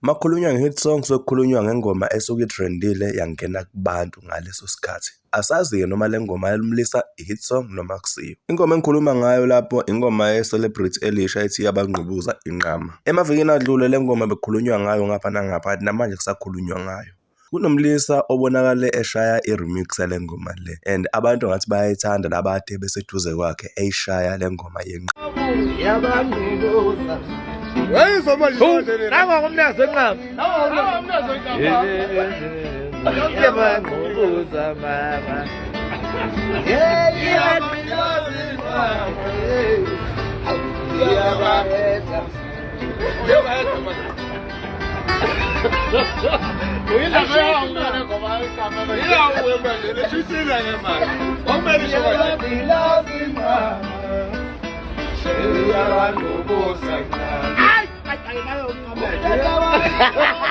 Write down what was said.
Makhulunywa nge-hit song sokukhulunywa ngengoma esuke itrendile yangena kubantu ngaleso sikhathi. Asazi-ke noma le ngoma yalimlisa i-hit song noma akusiyo. Ingoma engikhuluma ngayo lapho ingoma ye-celebrity elisha ethi yabangqubuza inqama. Emavikini adlule le ngoma bekukhulunywa ngayo ngapha nangapha namanje kusakhulunywa ngayo. Kunomlisa obonakale eshaya i-remix yale ngoma le and abantu ngathi bayayithanda labade beseduze kwakhe eyishaya le ngoma yenqama. Yabangqubuza Umnyazi wenqama. Yabangqubuza mama.